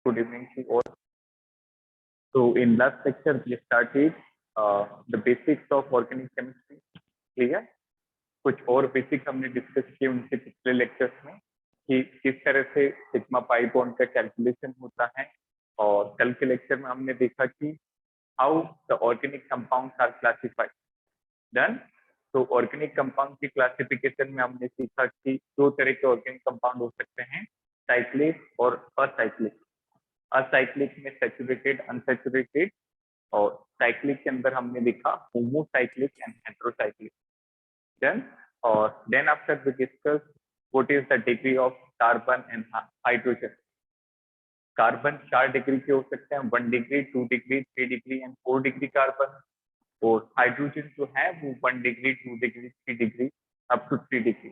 Good evening to all. So in last lecture we started the basics of organic chemistry. Clear? कुछ और basics हमने discuss किए उनसे पिछले लेक्चर्स में कि किस तरह से सिग्मा पाई बॉन्ड का कैलकुलेशन होता है, और कल के लेक्चर में हमने देखा कि how the organic compounds are classified. Done. तो ऑर्गेनिक कंपाउंड की क्लासिफिकेशन में हमने सीखा कि दो तरह के ऑर्गेनिक कंपाउंड हो सकते हैं, साइक्लिक और असाइक्लिक। असाइक्लिक में सैचुरेटेड, अनसैचुरेटेड, और साइक्लिक के अंदर हमने देखा homocyclic and heterocyclic. Then then after we discuss what is the degree of carbon and hydrogen. Carbon 4 degree के हो सकते हैं, 1 degree, 2 degree, 3 degree and 4 degree carbon. और हाइड्रोजन जो है वो 1 degree, 2 degree, 3 degree up to 3 degree.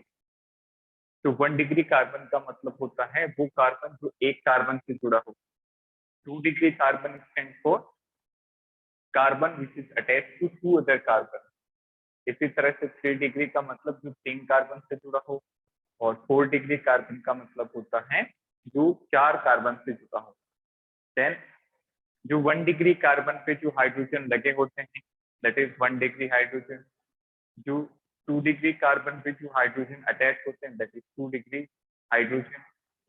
तो 1 degree carbon का मतलब होता है वो कार्बन जो एक कार्बन से जुड़ा हो। 2 degree carbon stand for carbon which is attached to 2 other carbon. इसी तरह से 3 डिग्री का मतलब जो 3 कार्बन से जुड़ा हो, और 4 डिग्री कार्बन का मतलब होता है जो 4 कार्बन से जुड़ा हो। देन जो 1 डिग्री कार्बन पे जो हाइड्रोजन लगे होते हैं दैट इज 1 डिग्री हाइड्रोजन। जो 2 डिग्री कार्बन पे जो हाइड्रोजन अटैच होते हैं दैट इज 2 डिग्री हाइड्रोजन।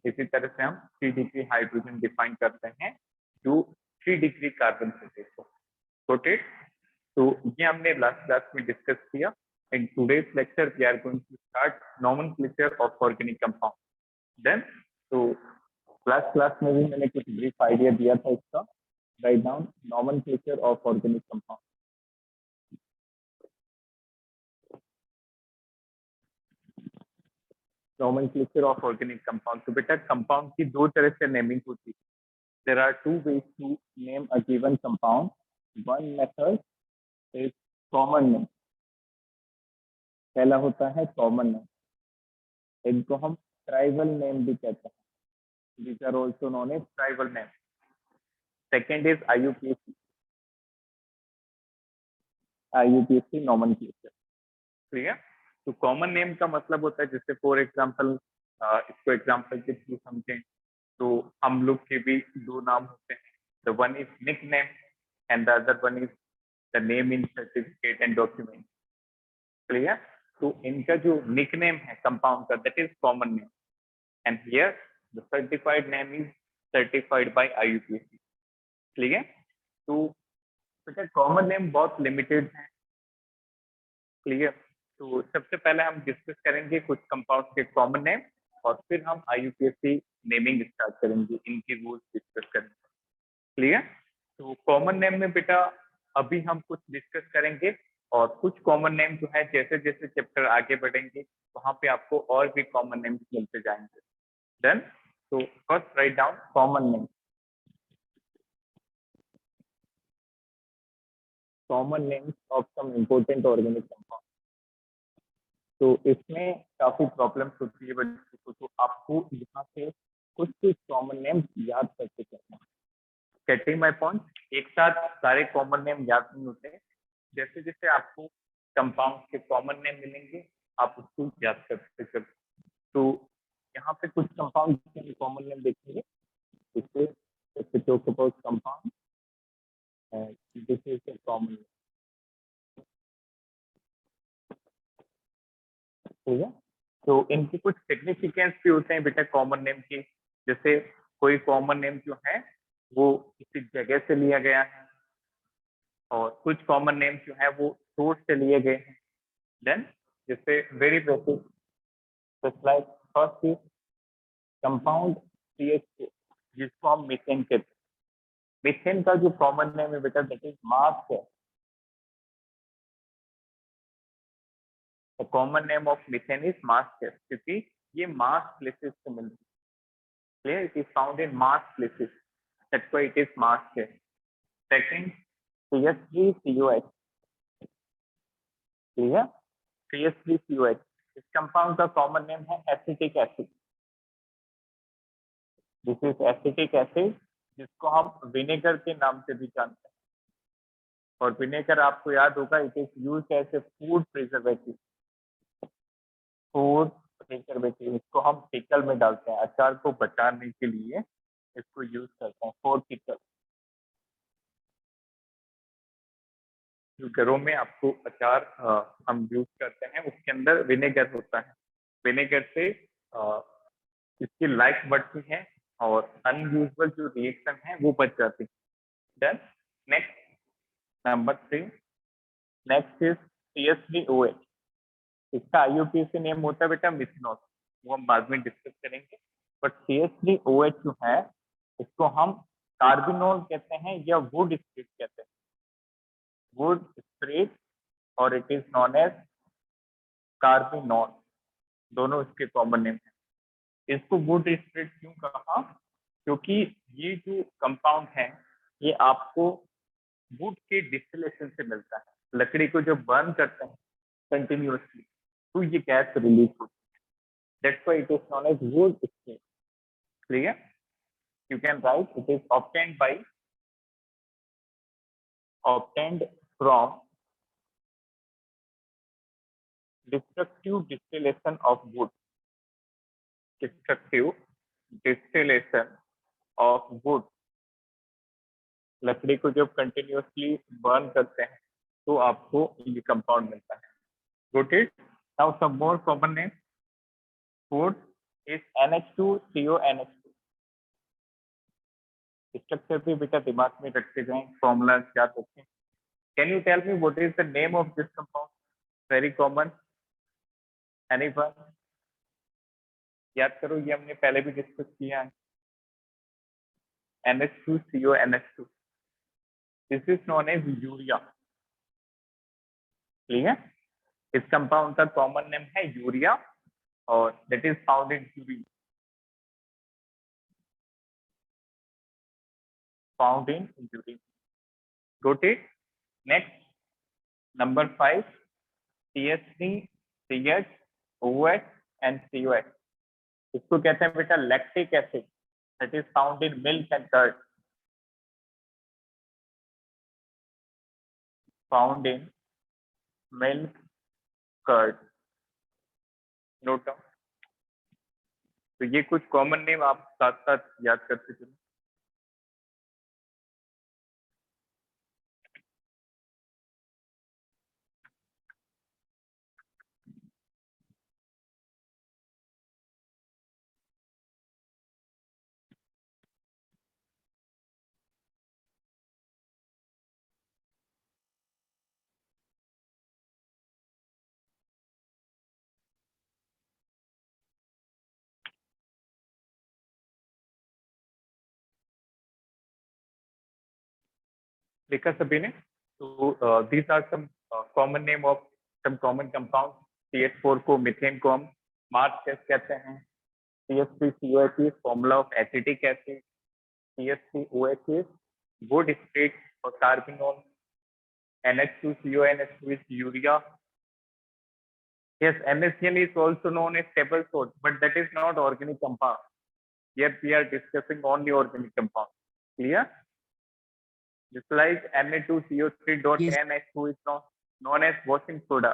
इसी तरह से हम 3 डिग्री हाइड्रोजन डिफाइन करते हैं जो 3 डिग्री कार्बन से देखो। नोटेड। तो ये हमने लास्ट क्लास में डिस्कस किया। In today's lecture we are going to start nomenclature of organic compound. Then तो क्लास में भी मैंने कुछ ब्रीफ आइडिया दिया था इसका। Write down nomenclature of organic compound. Nomenclature of organic compound. तो बेटा कंपाउंड की दो तरह से नेमिंग होती है। There are two ways to name a given compound. One method is common name. पहला होता है कॉमन नेम, इनको हम ट्राइबल नेम भी कहते हैं। These are also known as tribal name. Second is IUPAC. IUPAC nomenclature. Clear? तो common name का मतलब होता है जैसे फॉर एग्जांपल, इसको एग्जांपल के थ्रू समझें तो हम लोग के भी दो नाम होते हैं। The one is nickname and the other one is the name in certificate and document. Clear? तो इनका जो निक नेम है कंपाउंड का that is common name, and here the certified name is certified by IUPAC। Clear? तो बेटा common name बहुत limited है। Clear? तो सबसे पहले हम डिस्कस करेंगे कुछ कंपाउंड के कॉमन नेम, और फिर हम IUPAC नेमिंग स्टार्ट करेंगे, इनके रूल्स डिस्कस करेंगे। क्लियर? तो कॉमन नेम में बेटा अभी हम कुछ डिस्कस करेंगे, और कुछ कॉमन नेम जो है जैसे जैसे चैप्टर आगे बढ़ेंगे वहां पे आपको और भी कॉमन नेम मिलते जाएंगे। देन तो first write down common name. Common names of some important organic compound. तो इसमें काफी प्रॉब्लम्स होती है बच्चों को, तो आपको यहाँ से कुछ कुछ कॉमन नेम याद करके चलना। Getting my point? एक साथ सारे कॉमन नेम याद नहीं होते। जैसे जैसे आपको कंपाउंड के कॉमन नेम मिलेंगे आप उसको याद करते चलो। तो यहाँ पे कुछ कंपाउंड के कॉमन नेम देखेंगे। इससे talk about compound, this is the common name. ठीक है? तो इनकी कुछ सिग्निफिकेंस भी होते हैं बेटा कॉमन नेम की। जैसे कोई कॉमन नेम जो है वो किसी जगह से लिया गया है, और कुछ कॉमन नेम जो है वो सोर्स से लिए गए हैं। देन जैसे very basic, just like first is compound CH4 जिसको हम मीथेन कहते हैं। मीथेन का जो कॉमन नेम है बेटा दैट इज मास है। Common name of methane is mass है, क्योंकि ये मास प्लेसेस से मिलती है। Clear? It is found in mass places. That's why it is mass here. Second, CH3COH. Clear? CH3COH. इस कंपाउंड का कॉमन नेम है acetic acid. This is acetic acid जिसको हम विनेगर के नाम से भी जानते हैं। और विनेगर आपको याद होगा it is used as a food preservative. Food preservative इसको हम पिकल में डालते हैं, अचार को बचाने के लिए इसको यूज करते हैं फॉर पिकल। जो घरों में आपको अचार हम यूज करते हैं उसके अंदर विनेगर होता है। विनेगर से इसकी लाइफ बढ़ती है और अनयूजुअल जो रिएक्शन है वो बच जाती है। Then next number 3, next is CH3OH। इसका IUPAC नेम होता है बेटा मिथनॉल, वो हम बाद में डिस्कस करेंगे। बट CH3OH जो है इसको हम कार्बिनोल कहते हैं या वुड स्प्रिट कहते हैं, वुड स्प्रिट, और it is known as carbinol, दोनों इसके कॉमन नेम है। इसको वुड स्प्रिट क्यों कहा? क्योंकि ये जो कंपाउंड है ये आपको वुड के डिस्टिलेशन से मिलता है। लकड़ी को जब बर्न करते हैं कंटिन्यूअसली तो ये गैस रिलीज होती है। That's why it is known as wood spirit. Clear? You can write it is obtained from destructive distillation of wood. Destructive distillation of wood. लकड़ी को जब कंटिन्यूअसली बर्न करते हैं तो आपको ये कंपाउंड मिलता है। Got it? Now some more common name. Food is NH2CONH2। Structure भी बेटा दिमाग में रखते जाएं, फॉर्मूला याद रखें। Can you tell me what is the name of this compound? Very common, anyone? याद करो, ये हमने पहले भी डिस्कस किया है। NH2CONH2। This is known as urea. Clear? इस कंपाउंड का कॉमन नेम है यूरिया और that is found in urine. Found in urine. Got it? Next, number 5, CH3, CH, and COH। इसको कहते हैं बेटा lactic acid, that is found in milk and curd. Found in milk, curd. Note down. तो ये कुछ common name आप साथ साथ याद करते चलो। देखा सभी ने? तो these are some common name of some common compound. CH4 को मीथेन को हम मार्स गैस कहते हैं। CH3COH is formula of acetic acid. CH3OH is would spirit और carbinol. NH2CONH2 is urea. Yes, NaCl is also known as table salt, but that is not organic compound. Here we are discussing only organic compound. Clear? Just like Na2CO3.NH2 is known as washing soda.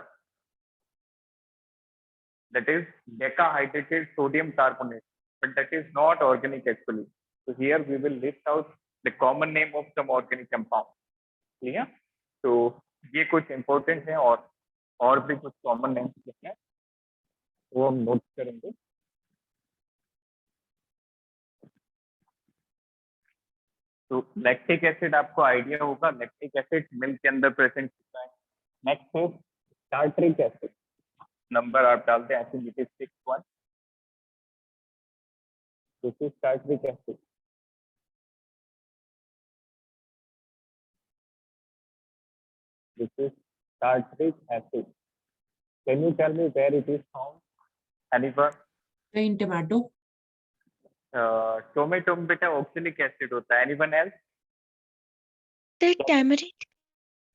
That is decahydrated sodium carbonate, but that is not organic actually. So here we will list out the common name of some organic compound. Clear? तो ये कुछ important है और भी कुछ common names हैं वो हम नोट करेंगे। तो लैक्टिक एसिड आपको आइडिया होगा, लैक्टिक एसिड मिल्क के अंदर प्रेजेंट होता है। नेक्स्ट है टार्टरिक एसिड। नंबर आप डालते हैं acid 6.1। This is tartaric acid. This is tartaric acid. Can you tell me where it is found? Anyone? in tomato, tomato में बेटा ऑक्सैलिक एसिड होता है। Anyone else? The tamarind.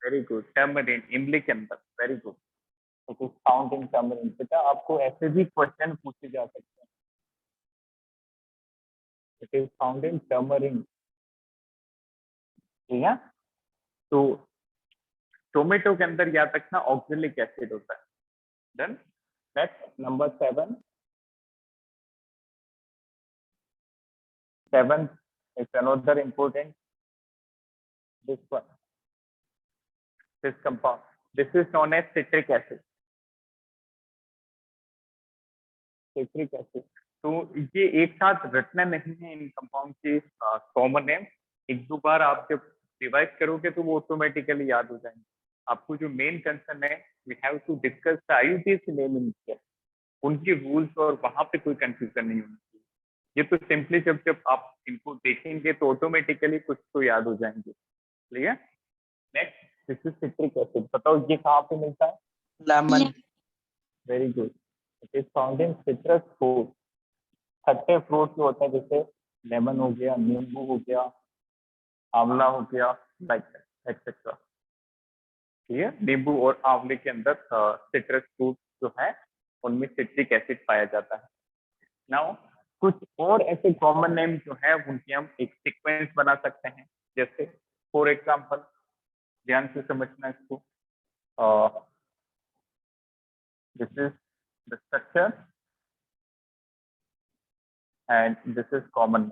Very good, tamarind, इमली के अंदर। Very good, it is found in tamarind. बेटा आपको ऐसे भी क्वेश्चन पूछे जा सकते हैं। It is found in tamarind. ठीक है? तो टोमेटो के अंदर याद रखना ऑक्सैलिक एसिड होता है। Done. Next number 7। It's another important, this one, this compound. This is known as citric acid. Citric acid. तो ये एक साथ रटना नहीं है इन कंपाउंड के कॉमन नेम। एक दो बार आप जब रिवाइज करोगे तो वो ऑटोमेटिकली याद हो जाएंगे। आपको जो मेन कंसर्न है, we have to discuss the IUPAC naming, उनके रूल्स, और वहां पे कोई कंफ्यूजन नहीं होना चाहिए। ये तो सिंपली जब जब आप इनको देखेंगे तो ऑटोमेटिकली कुछ तो याद हो जाएंगे। Clear? Next, this is citric acid. बताओ ये कहाँ पे मिलता है? Lemon. Very good. It is found in citrus fruit. खट्टे फ्रूट जो होते हैं, जैसे लेमन हो गया, नींबू हो गया, आंवला हो गया, लाइक एक्सेट्रा। क्लियर? नींबू और आंवले के अंदर सिट्रस फ्रूट जो है उनमें सिट्रिक एसिड पाया जाता है। नाउ कुछ और ऐसे कॉमन नेम जो है उनकी हम एक सीक्वेंस बना सकते हैं। जैसे फॉर एग्जांपल, ध्यान से समझना इसको, this is the structure and this is common name.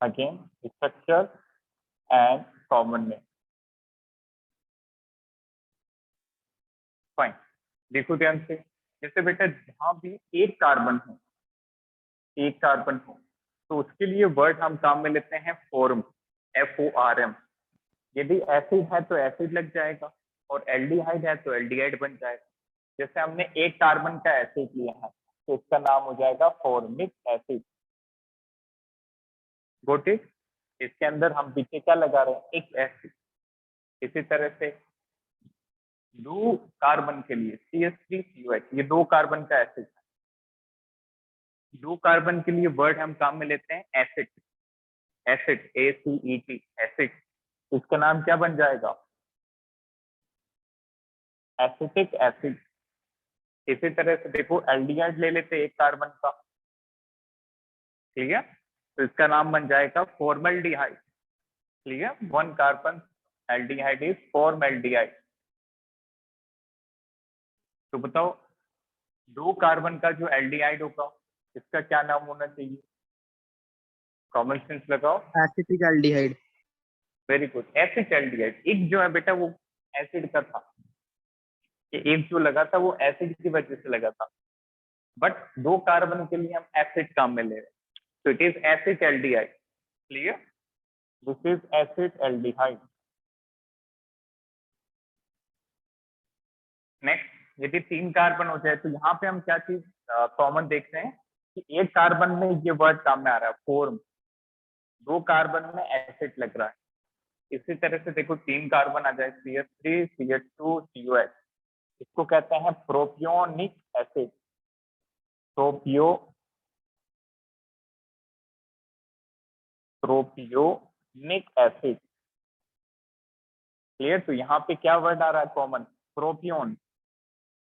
Again, structure and common name. Fine. देखो ध्यान से, जैसे बेटा जहां भी एक कार्बन हो, तो उसके लिए वर्ड हम काम में लेते हैं फॉर्म, FORM। यदि एसिड है तो एसिड लग जाएगा, और एल्डिहाइड है तो एल्डिहाइड बन जाएगा। जैसे हमने एक कार्बन का एसिड लिया है तो इसका नाम हो जाएगा फॉर्मिक एसिड। Got it? इसके अंदर हम पीछे क्या लगा रहे हैं? एक एसिड। इसी तरह से दो कार्बन के लिए CH3COH, ये दो कार्बन का एसिड है। दो कार्बन के लिए वर्ड हम काम में लेते हैं एसिड, ACET, एसिड। इसका नाम क्या बन जाएगा? Acetic acid. इसी तरह से देखो, एल्डिहाइड ले लेते एक कार्बन का, क्लियर? तो इसका नाम बन जाएगा formaldehyde. Clear? One carbon aldehyde is formaldehyde. तो बताओ, दो कार्बन का जो एल्डिहाइड होगा इसका क्या नाम होना चाहिए? कॉमन सेंस लगाओ। Acetic aldehyde. Very good, acid aldehyde. एक जो है बेटा वो एसिड का था, ये एक जो लगा था वो एसिड की वजह से लगा था, बट दो कार्बन के लिए हम एसिड काम में ले रहे हैं, तो it is acid aldehyde. Clear? This is acid aldehyde. Next, यदि तीन कार्बन हो जाए तो यहाँ पे हम क्या चीज कॉमन देख रहे हैं कि एक कार्बन में ये वर्ड काम में आ रहा है फॉर्म, दो कार्बन में एसिड लग रहा है। इसी तरह से देखो, तीन कार्बन आ जाए, CH3 CH2 COH, इसको कहते हैं propionic acid. Propionic acid. Clear? तो यहाँ पे क्या वर्ड आ रहा है कॉमन? प्रोपियोन।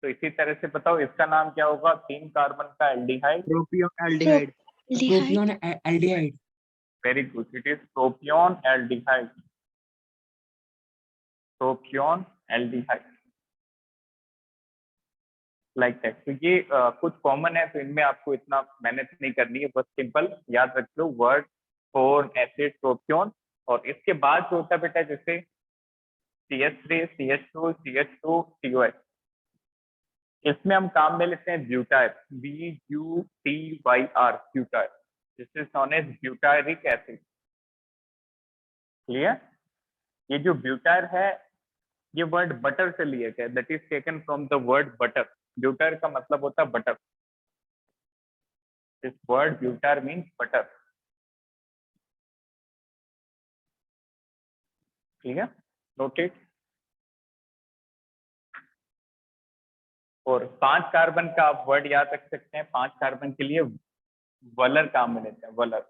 तो इसी तरह से बताओ इसका नाम क्या होगा? तीन कार्बन का aldehyde, propion aldehyde. Aldehyde. Aldehyde. Very good, it is propion aldehyde. Propion aldehyde, like that. तो ये कुछ कॉमन है, तो इनमें आपको इतना मेहनत नहीं करनी है, बस सिंपल याद रख लो वर्ड फॉर्म, एसिड, प्रोपियोन। और इसके बाद जो होता है बेटा, जैसे CH3 CH2 CH2 COH, इसमें हम काम में लेते हैं butyr, BUTYR, butyr. This is known as butyric acid. Clear? ये जो ब्यूटायर है, ये वर्ड बटर से लिया गया, that is taken from the word butter. Butyr का मतलब होता है butter. This word butyr means butter. Clear? Noted? और पांच कार्बन का आप वर्ड याद रख सकते हैं। पांच कार्बन के लिए वलर काम में लेते हैं, वलर,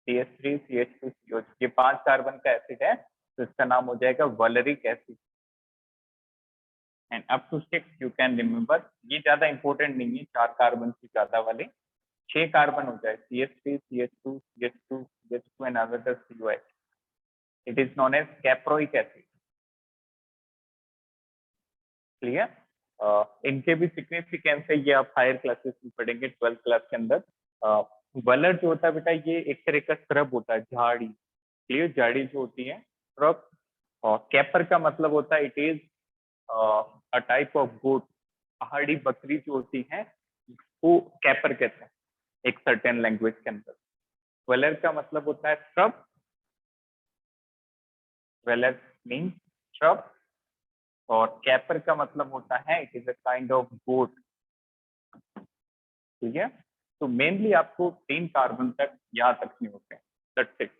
CH3 CH2 COH, ये पांच कार्बन का एसिड है, तो इसका नाम हो जाएगा valeric acid. And up to 6 you can remember, ये ज्यादा इंपॉर्टेंट नहीं है, चार कार्बन से ज्यादा वाले। 6 कार्बन हो जाए, CH3 CH2 CH2 CH2 and other COH, it is known as caproic acid. Clear? इनके भी सिग्निफिकेंस है, ये आप हायर क्लासेस में पढ़ेंगे 12th क्लास के अंदर। वलर जो होता है बेटा, ये एक तरह का श्रब होता है, झाड़ी, क्लियर, झाड़ी जो होती है श्रब। और कैपर का मतलब होता है it is a type of goat, पहाड़ी बकरी जो होती है वो कैपर कहते हैं एक सर्टेन लैंग्वेज के अंदर। वेलर का मतलब होता है श्रब, वेलर मीन्स श्रब, और कैपर का मतलब होता है it is a kind of goat, ठीक है। तो मेनली आपको 3 कार्बन तक याद रखने होते हैं, दैट्स इट।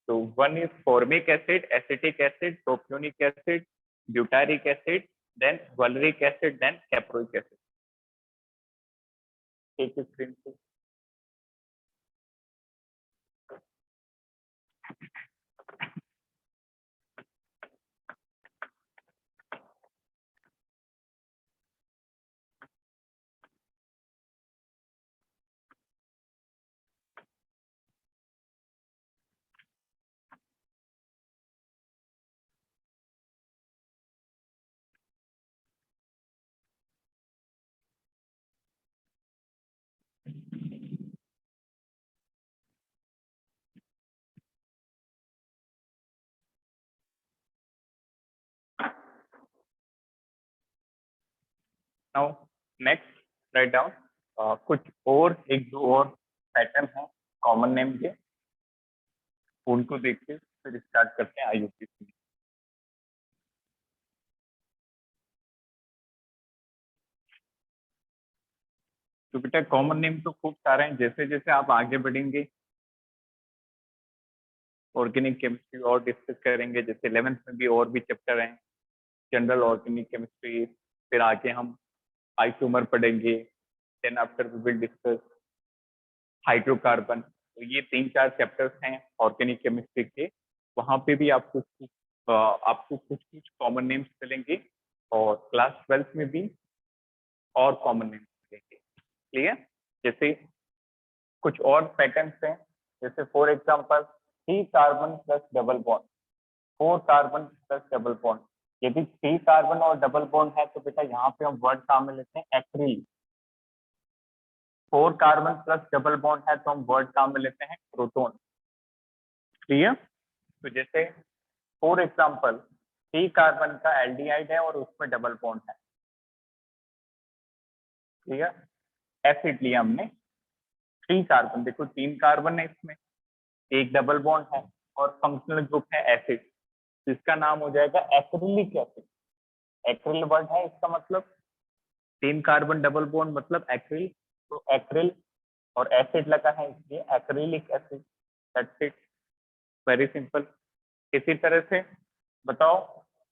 तो one is formic acid, acetic acid, propionic acid, butyric acid, then valeric acid, then caproic acid. एक स्क्रीन पे नाउ नेक्स्ट राइट डाउन कुछ और एक दो और पैटर्न है कॉमन नेम के, उनको देख के फिर स्टार्ट करते हैं आईयूपीएसी। तो बेटा कॉमन नेम तो खूब सारे हैं, जैसे जैसे आप आगे बढ़ेंगे ऑर्गेनिक केमिस्ट्री और डिस्कस करेंगे, जैसे 11th में भी और भी चैप्टर हैं, जनरल ऑर्गेनिक केमिस्ट्री, फिर आगे हम आइसोमर पढ़ेंगे, then after we will discuss hydrocarbon. तो ये 3-4 चैप्टर्स हैं ऑर्गेनिक केमिस्ट्री के, वहां पे भी आपको कुछ कुछ कॉमन नेम्स मिलेंगे, और क्लास 12th में भी और कॉमन नेम्स मिलेंगे, क्लियर। जैसे कुछ और पैटर्न्स हैं, जैसे for example 3 carbon plus double bond, 4 carbon plus double bond. यदि 3 कार्बन और डबल बॉन्ड है तो बेटा यहाँ पे हम वर्ड काम में लेते हैं acryl. 4 carbon plus double bond है तो हम वर्ड काम में लेते हैं प्रोटोन, क्लियर। तो जैसे फॉर एग्जांपल 3 कार्बन का एल्डिहाइड है और उसमें डबल बॉन्ड है, क्लियर। एसिड लिया हमने 3 कार्बन, देखो 3 कार्बन है इसमें, एक डबल बॉन्ड है और फंक्शनल ग्रुप है एसिड, जिसका नाम हो जाएगा एक्रिलिक एसिड। एक्रिल वर्ड है, इसका मतलब 3 कार्बन डबल बॉन्ड मतलब एक्रिल, तो एक्रिल और एसिड लगा है इसलिए acrylic acid, that's it, very simple. इसी तरह से बताओ,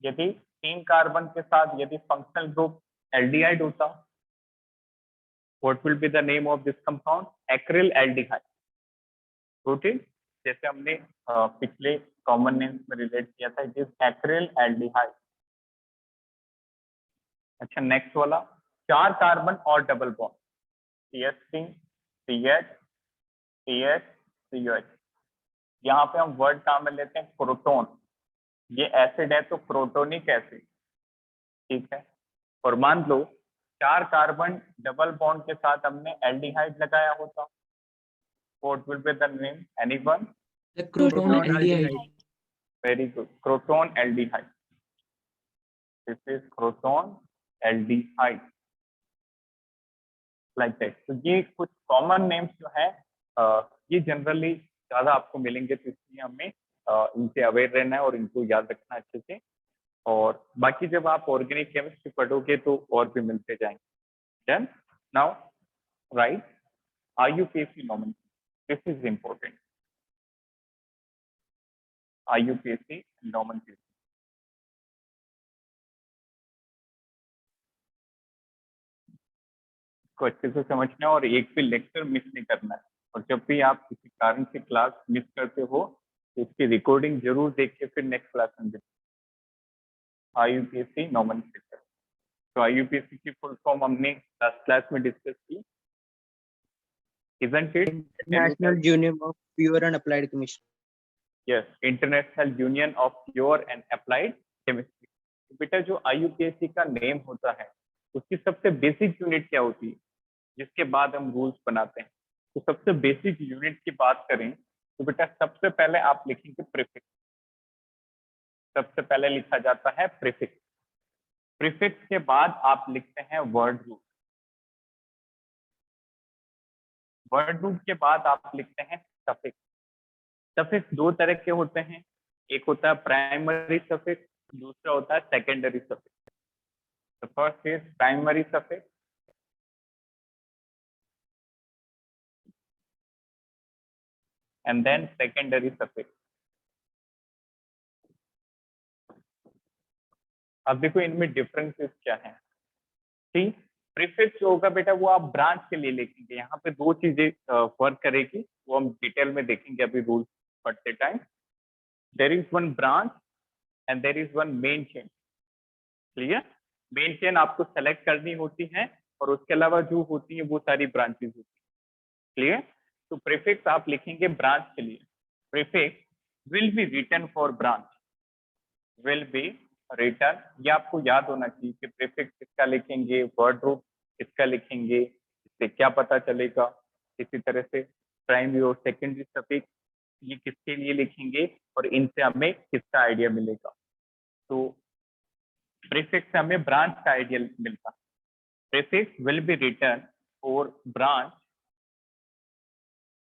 यदि 3 कार्बन के साथ यदि फंक्शनल ग्रुप एल्डिहाइड होता, what will be the name of this compound? Acryl aldehyde, rooted. जैसे हमने पिछले कॉमन नेम्स में रिलेट किया था, इट इज एक्रिल एल्डिहाइड। अच्छा नेक्स्ट वाला 4 कार्बन और double bond, CH3 CH CH CH, यहाँ पे हम वर्ड काम में लेते हैं प्रोटोन। ये एसिड है तो प्रोटोनिक एसिड, ठीक है। और मान लो 4 कार्बन डबल बॉन्ड के साथ हमने एल्डिहाइड लगाया होता, what will be the name, anyone? The Proton proton aldehyde. aldehyde. Very good, croton aldehyde, this is croton aldehyde, like that. तो ये कुछ कॉमन नेम्स जो है ये जनरली ज्यादा आपको मिलेंगे, तो इसलिए हमें इनसे अवेयर रहना है और इनको याद रखना अच्छे से। और बाकी जब आप ऑर्गेनिक केमिस्ट्री पढ़ोगे तो और भी मिलते जाएंगे। Done. Now right IUPAC nomenclature, this is important, IUPAC nomenclature। को अच्छे से समझना है और एक भी लेक्चर मिस नहीं करना है, और जब भी आप किसी कारण से क्लास मिस करते हो तो उसकी रिकॉर्डिंग जरूर देख के फिर नेक्स्ट क्लास में देखें। IUPAC nomenclature, तो IUPAC की फुल फॉर्म हमने लास्ट क्लास में डिस्कस की, isn't it? International Union of Pure and Applied Chemistry. Yes, International Union of Pure and Applied Chemistry। बेटा जो IUPAC का नेम होता है उसकी सबसे बेसिक यूनिट क्या होती है जिसके बाद हम रूल्स बनाते हैं। तो सबसे बेसिक यूनिट की बात करें तो बेटा सबसे पहले आप लिखेंगे प्रीफिक्स। सबसे पहले लिखा जाता है प्रीफिक्स। प्रीफिक्स के बाद आप लिखते हैं वर्ड रूट। वर्ड रूट के बाद आप लिखते हैं सफिक्स। सफिक्स दो तरह के होते हैं, एक होता है प्राइमरी सफिक्स, दूसरा होता है secondary suffix. The first is primary suffix and then secondary suffix। अब देखो इनमें डिफरेंसेस क्या है। ठीक, प्रीफिक्स जो होगा बेटा वो आप ब्रांच के लिए लिखेंगे। यहाँ पे दो चीजें वर्क करेगी, वो हम डिटेल में देखेंगे अभी रूल्स पढ़ते time. There is one branch and there is one main chain. Clear? Main chain आपको सेलेक्ट करनी होती है और उसके अलावा जो होती है वो सारी ब्रांचेस होती है। क्लियर? तो प्रीफिक्स आप लिखेंगे ब्रांच के लिए। Prefix will be written for branch, will be written. ये आपको याद होना चाहिए कि प्रीफिक्स किसका लिखेंगे, वर्ड रूट किसका लिखेंगे, इससे क्या पता चलेगा। इसी तरह से प्राइमरी और सेकेंडरी सफिक्स ये किसके लिए लिखेंगे और इनसे हमें किसका आइडिया मिलेगा। तो प्रीफिक्स से हमें ब्रांच का आइडिया मिलता है। Prefix will be written for branch,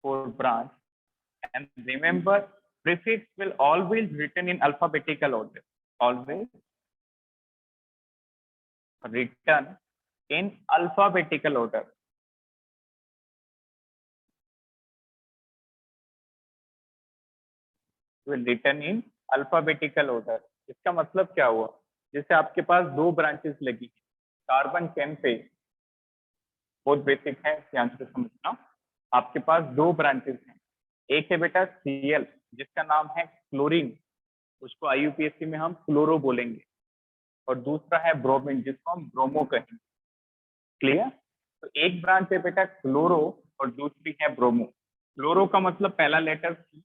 and remember prefix will always written in alphabetical order, always written in alphabetical order। will written in alphabetical order। इसका मतलब क्या हुआ, जैसे आपके पास दो ब्रांचेस लगी कार्बन चेन पे, बहुत बेसिक है ध्यान से समझना। आपके पास दो ब्रांचेस हैं, एक है बेटा Cl जिसका नाम है क्लोरीन, उसको IUPAC में हम क्लोरो बोलेंगे, और दूसरा है ब्रोमीन जिसको हम ब्रोमो कहेंगे। क्लियर? तो एक ब्रांच है बेटा क्लोरो और दूसरी है ब्रोमो। क्लोरो का मतलब पहला लेटर C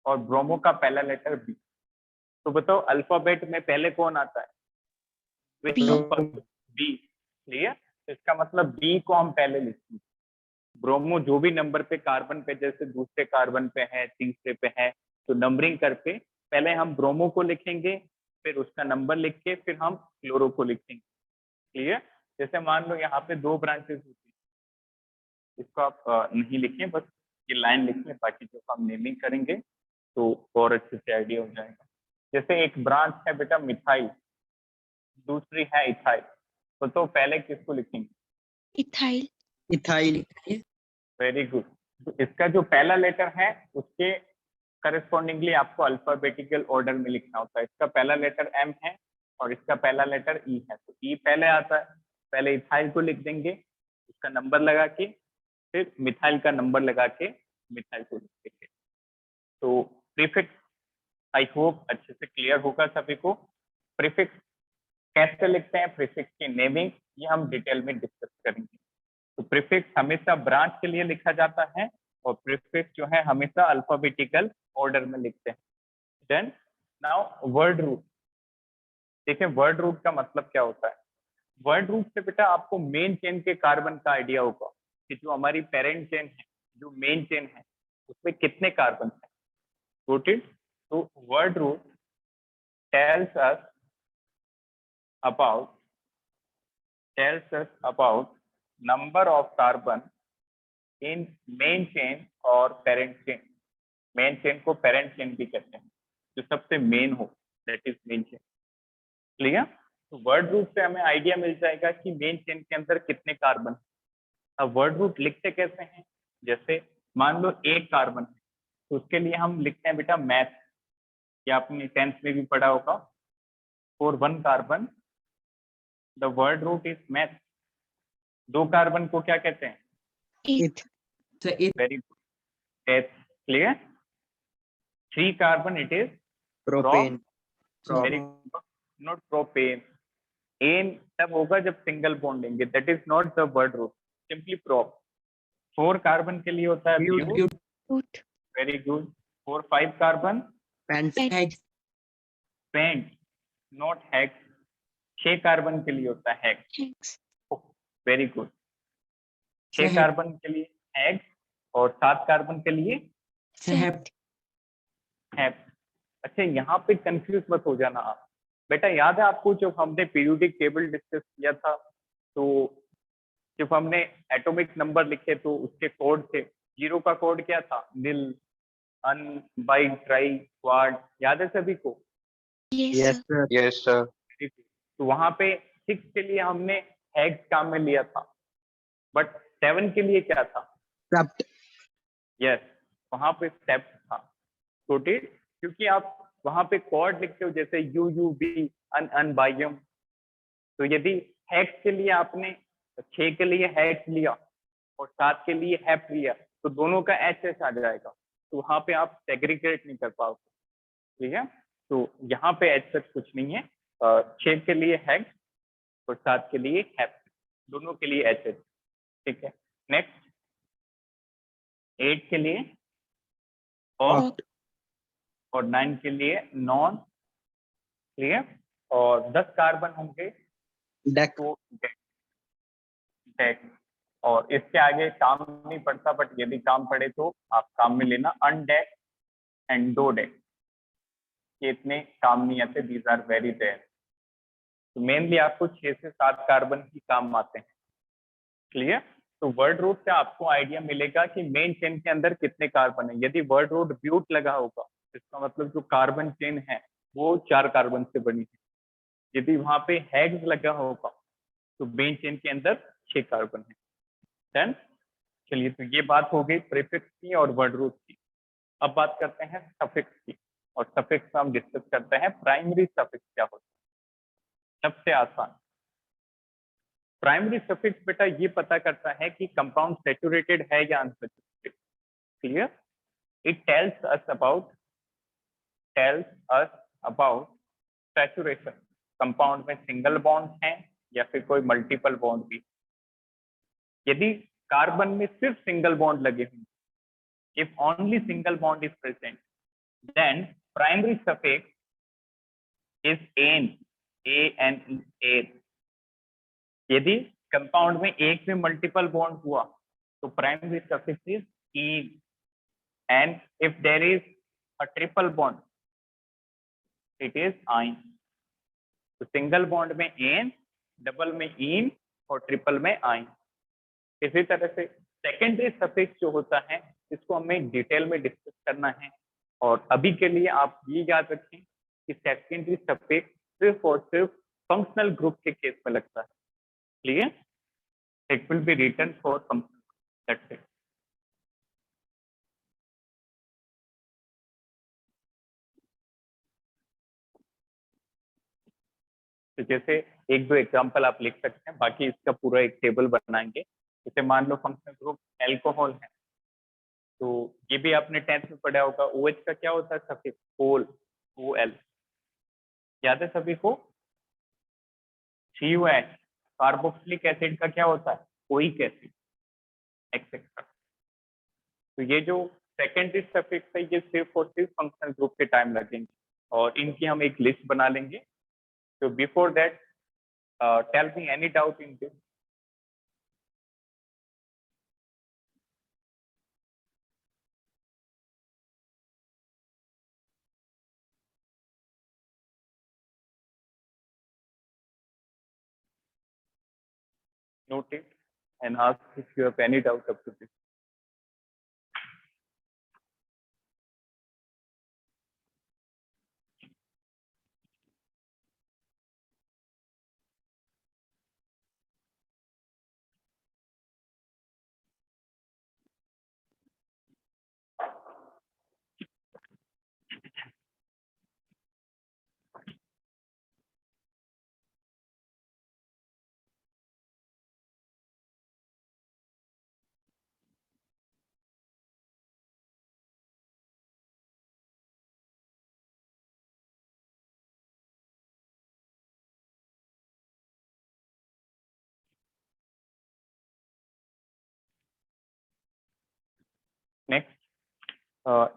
और ब्रोमो का पहला लेटर B। तो बताओ अल्फाबेट में पहले कौन आता है? बी। क्लियर? तो इसका मतलब B को हम पहले लिखेंगे। ब्रोमो जो भी नंबर पे कार्बन पे, जैसे दूसरे कार्बन पे है, तीसरे पे है, तो नंबरिंग करके पहले हम ब्रोमो को लिखेंगे, फिर उसका नंबर लिख के फिर हम क्लोरो को लिखेंगे। क्लियर? जैसे मान लो यहाँ पे दो ब्रांचेस होती है, इसको आप नहीं लिखें, बस ये लाइन लिख लें, बाकी जो हम नेमिंग करेंगे तो और अच्छे से आइडिया हो जाएगा। जैसे एक ब्रांच है बेटा मिथाइल, दूसरी है इथाइल, तो पहले किसको लिखेंगे? इथाइल। इथाइल। Very good. तो इसका जो पहला लेटर है उसके करस्पॉन्डिंगली आपको अल्फाबेटिकल ऑर्डर में लिखना होता है। इसका पहला लेटर M है और इसका पहला लेटर E है, तो E पहले आता है, पहले इथाइल को लिख देंगे, उसका नंबर लगा के, फिर मिथाइल का नंबर लगा के मिथाइल को लिख देंगे। तो प्रीफिक्स आई होप अच्छे से क्लियर होगा सभी को। प्रीफिक्स कैसे लिखते हैं, प्रीफिक्स की नेमिंग ये हम डिटेल में डिस्कस करेंगे। तो प्रीफिक्स हमेशा ब्रांच के लिए लिखा जाता है और प्रीफिक्स जो है हमेशा अल्फाबेटिकल ऑर्डर में लिखते हैं। Then now word root. देखिए वर्ड रूट का मतलब क्या होता है। वर्ड रूट से बेटा आपको मेन चेन के कार्बन का आइडिया होगा कि जो हमारी पेरेंट चेन है, जो मेन चेन है, उसमें कितने कार्बन है रूटेड। तो word root tells us about number of carbon in main chain और पेरेंट चेन। मेन चेन को पेरेंट चेन भी कहते हैं, जो सबसे मेन हो, that is main chain. Clear? तो वर्ड रूट से हमें आइडिया मिल जाएगा कि मेन चेन के अंदर कितने कार्बन। अब वर्ड रूट लिखते कैसे हैं, जैसे मान लो एक कार्बन है तो उसके लिए हम लिखते हैं बेटा मैथ, या आपने 10th में भी पढ़ा होगा। For one carbon the word root is meth. दो कार्बन को क्या कहते हैं? Eth. Very good, eth. Clear? 3 carbon it is propane. Very good, not propane. Ane तब होगा जब सिंगल बॉन्ड लेंगे, that is not the word root, simply prop. 4 carbon के लिए होता है but. But. Very good. 4 5 carbon pent. Pent, not hex. 6 carbon के लिए होता है हेक्स। hex, very good. 6 सह- कार्बन के लिए हेक्स और 7 कार्बन के लिए सेप्ट। हेप्ट। अच्छा, यहाँ पे कंफ्यूज मत हो जाना आप। बेटा याद है आपको जब हमने पीरियोडिक टेबल डिस्कस किया था, तो जब हमने एटॉमिक नंबर लिखे तो उसके कोड थे। 0 का कोड क्या था? निल, अन, बाई, ट्राई, क्वाड। याद है सभी को? yes yes sir, sir. Yes sir. तो वहां पे 6 के लिए हमने हेक्स काम में लिया था, बट 7 के लिए क्या था? सेप्ट। यस, वहां पे स्टेप था। नोटेड, क्योंकि आप वहां पे कोड लिखते हो जैसे यू यू बी, अन अन, बाइयम। तो यदि हेक्स के लिए आपने 6 के लिए हेक्स लिया और 7 के लिए हेप लिया, तो दोनों का एच एच आ जाएगा, तो वहां पे आप सेग्रीगेट नहीं कर पाओगे। ठीक है, तो यहाँ पे एच एच कुछ नहीं है। 6 के लिए हेक्स और 7 के लिए हेप, दोनों के लिए एच एच। ठीक है, नेक्स्ट 8 के लिए ऑक्ट oct, और 9 के लिए नॉन। क्लियर? और 10 कार्बन होंगे डेक। तो डेक। और इसके आगे काम नहीं पड़ता, बट यदि काम पड़े तो आप काम में लेना। अनडेक एंड दो डेक, ये इतने काम नहीं आते, दीज आर वेरी रेयर। तो मेनली आपको 6 से 7 कार्बन ही काम आते हैं। क्लियर? तो वर्ड रूट से आपको आइडिया मिलेगा कि मेन चेन के अंदर कितने कार्बन है। यदि वर्ड रूट ब्यूट लगा होगा, इसका मतलब जो कार्बन चेन है वो 4 कार्बन से बनी है। यदि वहां पे हेक्स लगा होगा तो मेन चेन के अंदर 6 कार्बन है। डन? चलिए, तो ये बात हो गई प्रीफिक्स की और वर्ड रूट की। अब बात करते हैं सफिक्स की, और सफिक्स हम डिस्कस करते हैं प्राइमरी सफिक्स क्या होता है। सबसे आसान प्राइमरी सफिक्स बेटा ये पता करता है कि कंपाउंड सैचुरेटेड है या unsaturated. Clear? It tells us about saturation. Compound में सिंगल बॉन्ड है या फिर कोई मल्टीपल बॉन्ड भी। यदि कार्बन में सिर्फ सिंगल बॉन्ड लगे होंगे, if only single bond is present, then primary suffix is an, A-N-E, an। यदि कंपाउंड में एक में मल्टीपल बॉन्ड हुआ तो primary suffix is ene, and if there is a triple bond it is yne. तो single bond में ane, double में ene और ट्रिपल में आइन। इसी तरह से सेकेंडरी सफिक्स जो होता है, इसको हमें डिटेल में डिस्कस करना है। और अभी के लिए आप ये याद रखें कि सेकेंडरी सफिक्स सिर्फ और सिर्फ फंक्शनल ग्रुप के केस में लगता है। Clear? It will be written for functional, that's it. तो जैसे एक दो एग्जांपल आप लिख सकते हैं, बाकी इसका पूरा एक टेबल बनाएंगे। जैसे मान लो फंक्शनल ग्रुप एल्कोहल है, तो ये भी आपने 10th में पढ़ा होगा। OH का क्या होता है सफिक्स? ओल, OL। याद है सभी को? COH कार्बोक्सिलिक एसिड का क्या होता है? Oic acid, etcetera. तो ये जो सेकेंडरी सफिक्स है, ये सिर्फ और सिर्फ फंक्शनल ग्रुप के टाइम लगेंगे, और इनकी हम एक लिस्ट बना लेंगे। तो before that tell me any doubt in this. Note it and ask if you have any doubt up to this. Next,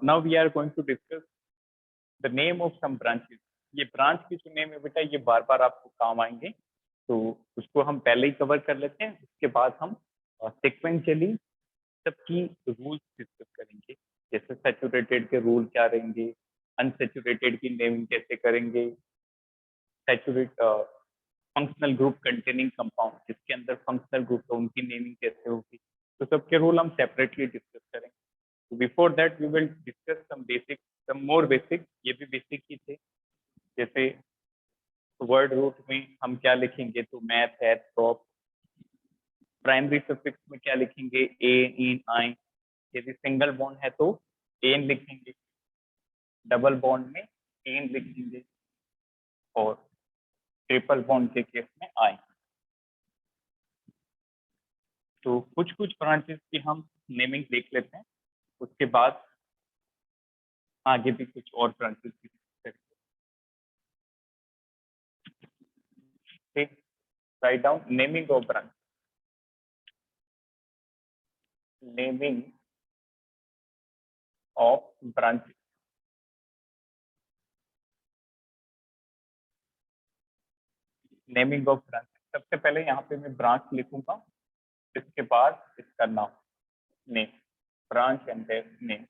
now we are going to discuss the name of some branches. ये branch की जो name है बेटा ये बार बार आपको काम आएंगे, तो उसको हम पहले ही कवर कर लेते हैं, उसके बाद हम सिक्वेंशियली सबकी रूल्स डिस्कस करेंगे, जैसे सैचुरेटेड के रूल क्या रहेंगे, अनसैचुरेटेड की नेमिंग कैसे करेंगे, saturate functional group containing compound जिसके अंदर फंक्शनल ग्रुप है उनकी नेमिंग कैसे होगी, तो सबके रूल हम सेपरेटली डिस्कस करेंगे। Before that we will discuss some basic, some more basic, ये भी बेसिक ही थे, जैसे वर्ड रूट में हम क्या लिखेंगे, तो मैथ है, प्रॉप, प्राइमरी सफिक्स में क्या लिखेंगे, ए, इन, आई, यदि सिंगल बॉन्ड है तो एन लिखेंगे, डबल बॉन्ड में एन लिखेंगे, और ट्रिपल बॉन्ड के केस में आई। तो कुछ कुछ ब्रांचेस की हम नेमिंग देख लेते हैं, उसके बाद आगे भी कुछ और ब्रांचेस की करेंगे। Write down naming of branch, naming of branches. Naming of branch, सबसे पहले यहाँ पे मैं ब्रांच लिखूंगा, इसके बाद इसका नाम, नेम, ब्रांच एंड नेम,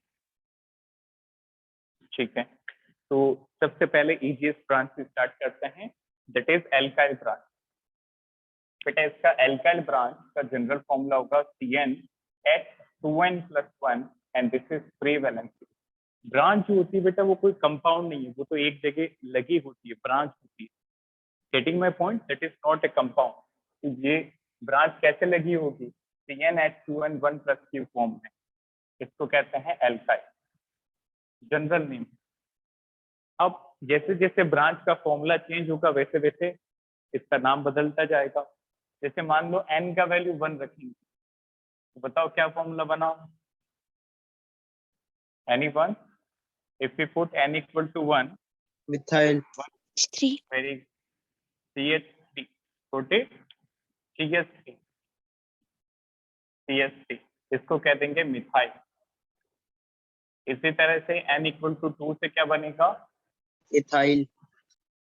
ठीक है। तो सबसे पहले इजीएस्ट ब्रांच से स्टार्ट करते हैं, दैट इज एल्काइल ब्रांच। बेटा इसका एल्काइल ब्रांच का जनरल फॉर्मूला होगा CnH2n+1 and this is free valency. Branch जो होती है बेटा वो कोई कंपाउंड नहीं है, वो तो एक जगह लगी होती है, ब्रांच होती है। Getting my point, that is not a compound. ये ब्रांच कैसे लगी होगी, CnH2n1+ की फॉर्म में, इसको कहते हैं एल्काइल, जनरल नेम। अब जैसे जैसे ब्रांच का फॉर्मूला चेंज होगा वैसे वैसे इसका नाम बदलता जाएगा। जैसे मान लो n का वैल्यू 1 रखेंगे, तो बताओ क्या फॉर्मूला बना, anyone, if we put n equal to 1, Methyl. H3. very CH3, put it CH3, CH3, इसको कह देंगे मिथाइल। इसी तरह से n equal to 2 से क्या बनेगा, Ethyl.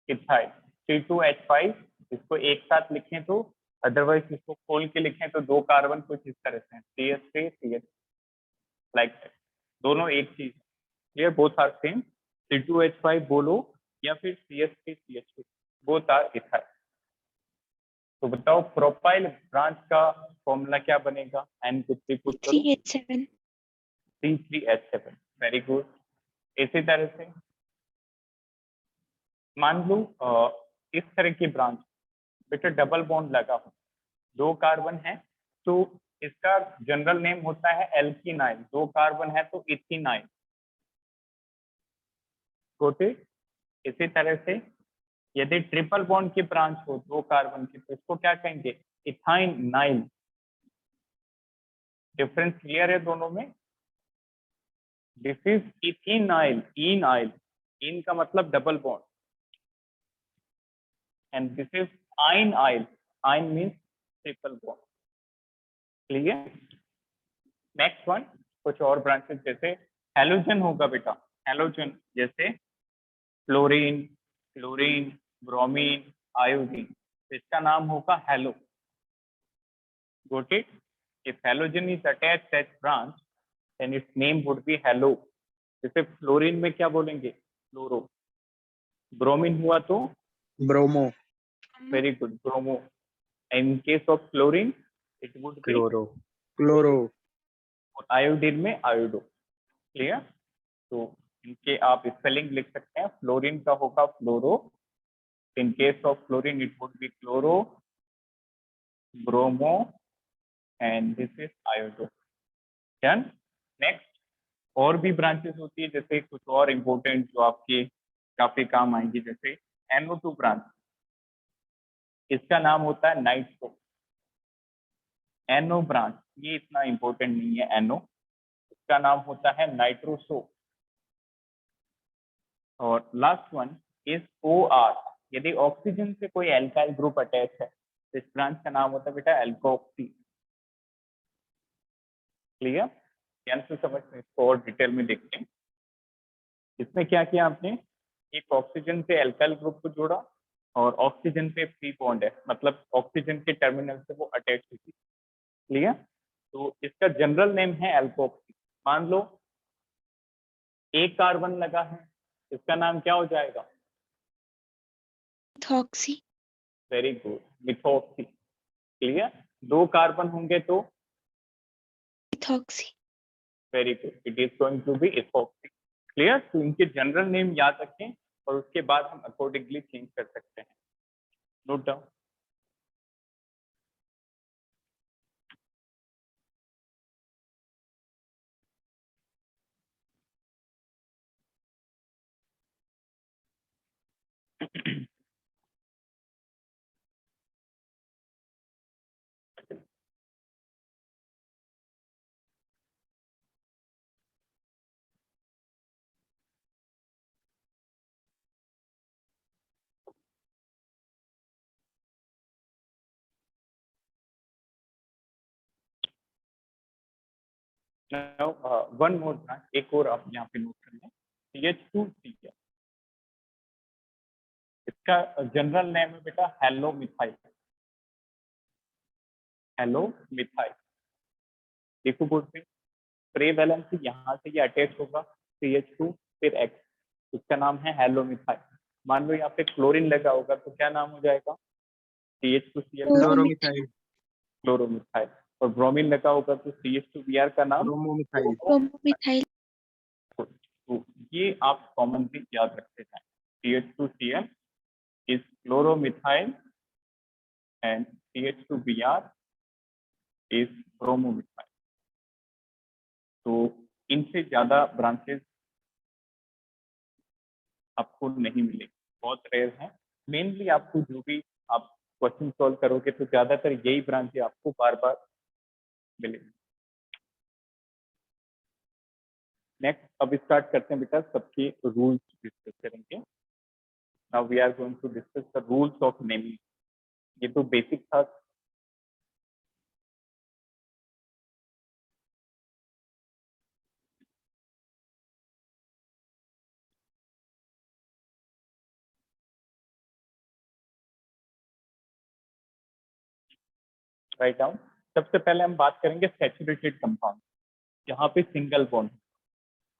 इथाइल, C2H5, इसको एक साथ लिखें तो, अदरवाइज इसको खोल के लिखें तो दो कार्बन कुछ इस तरह से CH3 CH, लाइक दोनों एक चीज, clear, both are same, C2H5 बोलो या फिर CH3 CH2, both are ethyl. तो बताओ प्रोपाइल ब्रांच का फॉर्मूला क्या बनेगा, n को 3 पुट करो, 3H7. C3H7, very good. इसी तरह से मान लो इस तरह की ब्रांच, बेटा डबल बॉन्ड लगा हो, दो कार्बन है, तो इसका जनरल नेम होता है एल्कीनाइल, दो कार्बन है तो इथिनाइल, गोटे। इसी तरह से यदि ट्रिपल बॉन्ड की ब्रांच हो दो कार्बन की, तो इसको क्या कहेंगे, इथाइन नाइल। डिफरेंस क्लियर है दोनों में, दिस इज इथिनाइल, इनाइल, इन का मतलब double bond, and this is ynyl, yne means triple bond, clear. Next one, कुछ और ब्रांचेस जैसे हेलोजन होगा बेटा, हेलोजन जैसे फ्लोरीन, क्लोरीन, ब्रोमीन, आयोडीन, तो इसका नाम होगा halo, got it. If halogen is attached at branch then its name would be halo. जैसे फ्लोरीन में क्या बोलेंगे, फ्लोरो, ब्रोमीन हुआ तो Bromo. Very good, bromo, in case of chlorine it would be Chloro. Chloro. Iodine में iodo, clear. तो इनके आप स्पेलिंग लिख सकते हैं, फ्लोरीन का होगा fluoro, in case of chlorine it would be chloro, bromo, and this is iodo, done. Next, और भी ब्रांचेस होती है, जैसे कुछ और इम्पोर्टेंट जो आपके काफी काम आएंगी, जैसे NO2 ब्रांच, इसका नाम होता है नाइट्रो। NO ब्रांच ये इतना इम्पोर्टेंट नहीं है, NO, इसका नाम होता है नाइट्रोसो। और लास्ट वन इज OR, यदि ऑक्सीजन से कोई एल्काइल ग्रुप अटैच है तो इस ब्रांच का नाम होता है बेटा एल्कोक्सी, क्लियर। ध्यान से समझते हैं, इसको और डिटेल में देखते हैं। इसमें क्या किया आपने, एक ऑक्सीजन से एल्काइल ग्रुप को जोड़ा और ऑक्सीजन पे फ्री बॉन्ड है, मतलब ऑक्सीजन के टर्मिनल से वो अटैच हुई थी। क्लियर? तो इसका जनरल नेम है एल्कोक्सी। मान लो एक कार्बन लगा है, इसका नाम क्या हो जाएगा? Methoxy very good, methoxy. Clear? दो कार्बन होंगे तो methoxy very good, it is going to be ethoxy. Clear? तो इनके जनरल नेम याद रखें और उसके बाद हम अकॉर्डिंगली चेंज कर सकते हैं। Note down. Now, one more branch, एक और आप यहाँ पे नोट कर लें, CH2CL। इसका जनरल नेम है बेटा हेलो मिथाइल। हेलो मिथाइल, देखो बोर्ड पे ट्रे वैलेंसी यहाँ से ये अटैच होगा CH2 फिर X, इसका नाम है हेलो मिथाइल। मान लो यहाँ पे क्लोरीन लगा होगा तो क्या नाम हो जाएगा? CH2Cl, chloromethyl chloromethyl. और ब्रोमीन लगा होगा तो CH2Br का नाम ब्रोमोमिथाइल ब्रोमोमिथाइल तो ये आप कॉमनली याद रखते हैं, CH2Cl is chloromethyl and CH2Br is bromomethyl। तो इनसे ज्यादा ब्रांचेस आपको नहीं मिलेगी, बहुत रेयर है। मेनली आपको जो भी आप क्वेश्चन सॉल्व करोगे तो ज्यादातर यही ब्रांचें आपको बार बार मिलेगी। नेक्स्ट अब स्टार्ट करते हैं बेटा, सबके रूल्स डिस्कस करेंगे। Now we are going to discuss the rules of naming. ये तो बेसिक था। Write down. सबसे पहले हम बात करेंगे सैचुरेटेड कंपाउंड, जहाँ पे सिंगल बॉन्ड।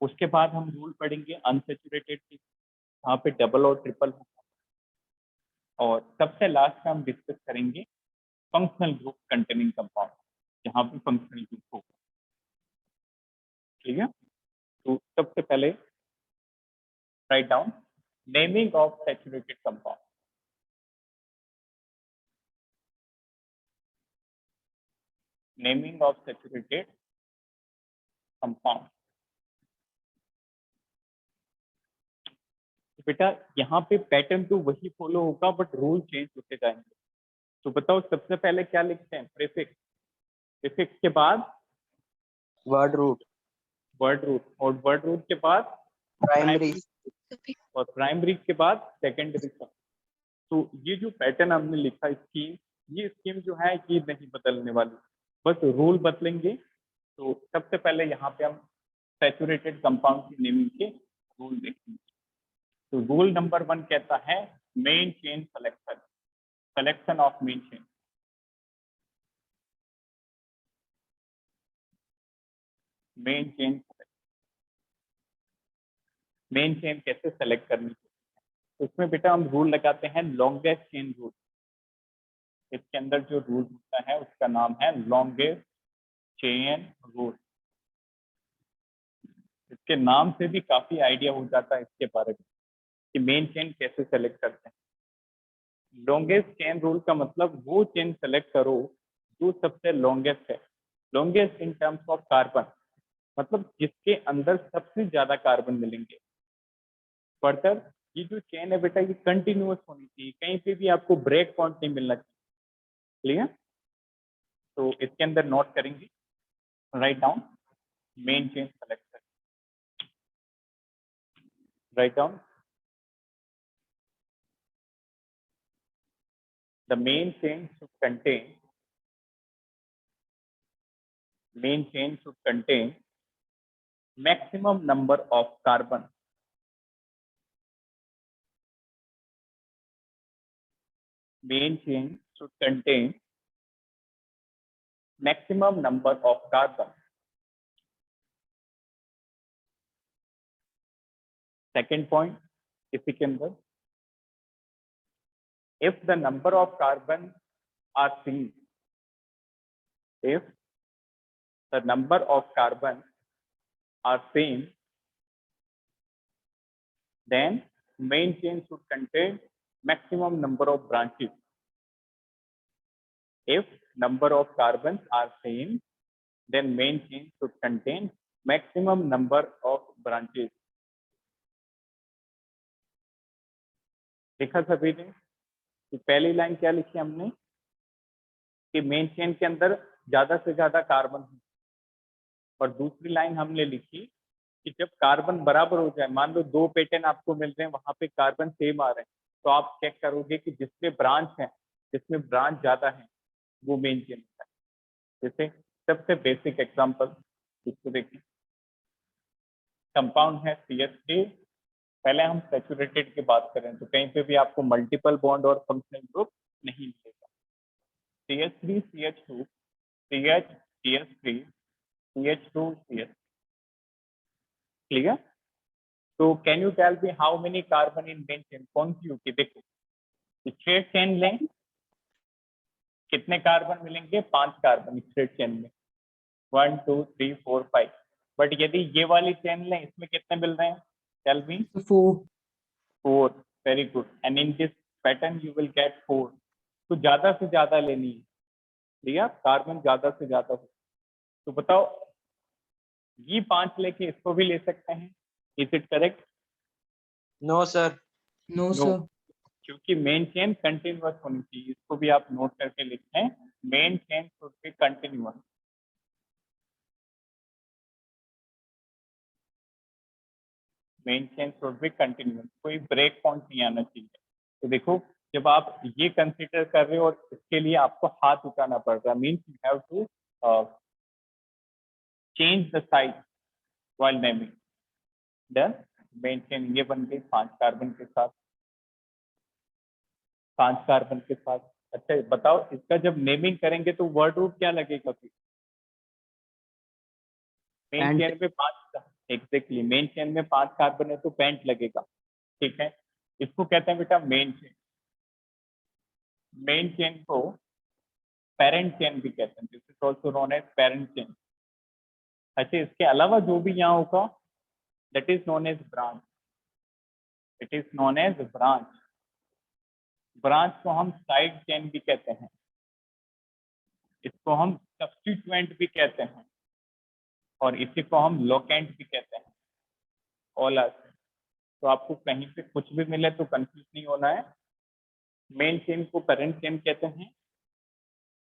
उसके बाद हम रूल पढ़ेंगे अनसैचुरेटेड की, जहाँ पे डबल और ट्रिपल होगा। और सबसे लास्ट में हम डिस्कस करेंगे फंक्शनल ग्रुप कंटेनिंग कंपाउंड, जहाँ पे फंक्शनल ग्रुप होगा। ठीक है? तो सबसे पहले write down naming of saturated compound. Naming of saturated compound. बेटा यहाँ पे पैटर्न तो वही फॉलो होगा बट रूल चेंज होते जाएंगे। तो बताओ सबसे पहले क्या लिखते हैं? प्रीफिक्स। प्रीफिक्स के बाद वर्ड रूट वर्ड रूट, और वर्ड रूट के बाद प्राइमरी और प्राइमरी के बाद सेकेंडरी। तो ये जो पैटर्न हमने लिखा स्कीम, ये स्कीम जो है ये नहीं बदलने वाली, बस रूल बदलेंगे। तो सबसे पहले यहाँ पे हम सैचुरेटेड कंपाउंड की नेमिंग के रूल देखेंगे। तो रूल नंबर 1 कहता है main chain selection, selection of main chain. Main chain, main chain कैसे सेलेक्ट करनी है? उसमें बेटा हम रूल लगाते हैं लॉन्गेस्ट चेन रूल। इसके अंदर जो रूल होता है उसका नाम है लॉन्गेस्ट चेन रूल। इसके नाम से भी काफी आइडिया हो जाता है इसके बारे में कि मेन चेन कैसे सेलेक्ट करते हैं। लॉन्गेस्ट चेन रूल का मतलब वो चेन सेलेक्ट करो जो सबसे लॉन्गेस्ट है। Longest in terms of carbon, मतलब जिसके अंदर सबसे ज्यादा कार्बन मिलेंगे। फर्दर ये जो चेन है बेटा ये कंटिन्यूअस होनी चाहिए, कहीं पे भी आपको ब्रेक पॉइंट नहीं मिलना चाहिए। क्लियर? तो इसके अंदर नोट करेंगे, write down main chain selection. Write down the main chain should contain maximum number of carbon main chain should contain maximum number of carbon. Second point, इसी के अंदर if the number of carbon are seen, if the number of carbon are same, then main chain should contain maximum number of branches. If number of carbons are same, then main chain should contain maximum number of branches. देखा सभी ने कि पहली line क्या लिखी हमने कि main chain के अंदर ज्यादा से ज्यादा कार्बन है, और दूसरी लाइन हमने लिखी कि जब कार्बन बराबर हो जाए, मान लो दो पैटर्न आपको मिल रहे हैं, वहां पे कार्बन सेम आ रहे हैं, तो आप चेक करोगे कि जिसमें ब्रांच है, जिसमें ब्रांच ज्यादा है, वो मेन चेन है। जैसे सबसे बेसिक एग्जांपल इसको देखिए, कंपाउंड है CH3, पहले हम सैचुरेटेड की बात करें तो कहीं पे भी आपको मल्टीपल बॉन्ड और फंक्शनल ग्रुप नहीं मिलेगा। CH3 CH2 CH CH3 CH2 CH, क्लियर? तो can you tell me how many carbon in main chain? कौन सी होगी? देखो स्ट्रेट चेन लें, कितने कार्बन मिलेंगे? 5 कार्बन स्ट्रेट चेन में, 1 2 3 4 5। बट यदि ये वाली चेन लें, इसमें कितने मिल रहे हैं? Tell me. 4। Very good. And in this pattern you will get 4। तो ज्यादा से ज्यादा लेनी है, लिया कार्बन ज्यादा से ज्यादा हो। तो बताओ, ये 5 लेके इसको भी ले सकते हैं, is it correct? No, sir. No, No. sir. क्योंकि मेन चेन कंटिन्यूअस होनी चाहिए, इसको भी आप नोट करके लिखें, main chain should be continuous. Main chain should be continuous, कोई ब्रेक पॉइंट नहीं आना चाहिए। तो देखो, जब आप ये कंसीडर कर रहे हो और इसके लिए आपको हाथ उठाना पड़ रहा है, means you have to change the size while naming. Done. Main chain ये बन गई 5 कार्बन के साथ, 5 कार्बन के साथ। अच्छा बताओ, इसका जब नेमिंग करेंगे तो वर्ड रूट क्या लगेगा फिर? मेन चेन में 5, एग्जैक्टली मेन चेन में 5 कार्बन है तो पेंट लगेगा, ठीक है? इसको कहते हैं बेटा मेन चेन। मेन चेन को पेरेंट चेन भी कहते हैं, this is also known as parent chain. अच्छा, इसके अलावा जो भी यहाँ होगा that is known as branch, it is known as branch. Branch को हम साइड चेन भी कहते हैं, इसको हम सब्स्टिट्यूएंट भी कहते हैं, और इसी को हम लोकेंट भी कहते हैं। All are. तो आपको कहीं पे कुछ भी मिले तो कंफ्यूज नहीं होना है। मेन चेन को पेरेंट चेन कहते हैं,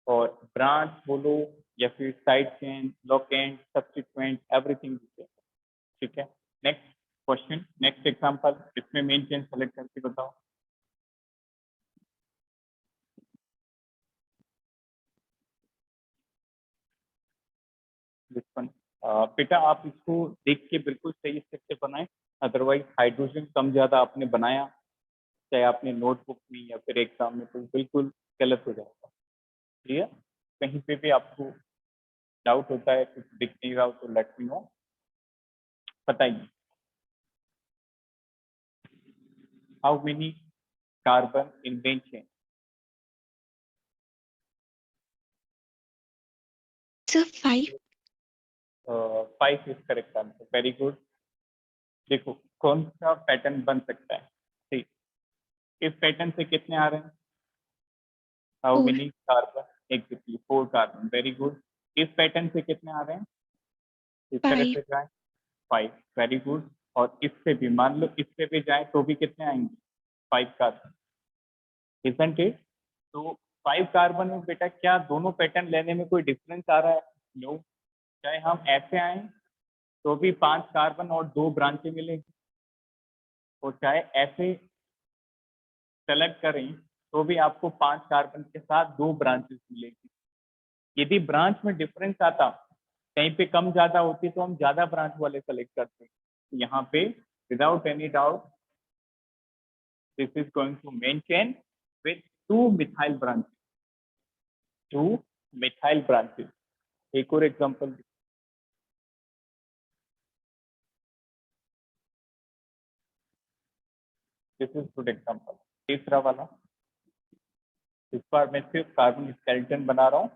और ब्रांच बोलो या फिर side chain, locant, substituent, everything, ठीक है? नेक्स्ट क्वेश्चन, नेक्स्ट एग्जांपल, इसमें मेन चेन सेलेक्ट करके बताओ। बेटा आप इसको देख के बिल्कुल सही से बनाएं, अदरवाइज हाइड्रोजन कम ज्यादा आपने बनाया, चाहे आपने नोटबुक में या फिर एग्जाम में, तो बिल्कुल गलत हो जाएगा। क्लियर? कहीं पे भी आपको डाउट होता है, कुछ दिख नहीं रहा हो तो लेट मी नो, बताइए। How many carbon in main chain? Sir, 5. 5 is correct answer, very good. देखो कौन सा पैटर्न बन सकता है, ठीक? इस पैटर्न से कितने आ रहे हैं? How 4. Many carbon? Exactly 4 carbon, very good. इस पैटर्न से कितने आ रहे हैं? इस तरह 5. से जाए 5, वेरी गुड। और इससे भी मान लो इससे भी जाए तो भी कितने आएंगे? 5 कार्बन, इजंट इट? तो 5 कार्बन में बेटा क्या दोनों पैटर्न लेने में कोई डिफरेंस आ रहा है? नो। चाहे हम ऐसे आए तो भी 5 कार्बन और 2 ब्रांचें मिलेगी, और चाहे ऐसे सेलेक्ट करें तो भी आपको 5 कार्बन के साथ 2 ब्रांचेस मिलेगी। यदि ब्रांच में डिफरेंस आता, कहीं पे कम ज्यादा होती, तो हम ज्यादा ब्रांच वाले सेलेक्ट करते हैं। यहाँ पे without any doubt this is going to main chain with two methyl branches, two methyl branches. एक और example, this is good example. तीसरा वाला, इस बार मैं सिर्फ कार्बन स्केलेटन बना रहा हूँ,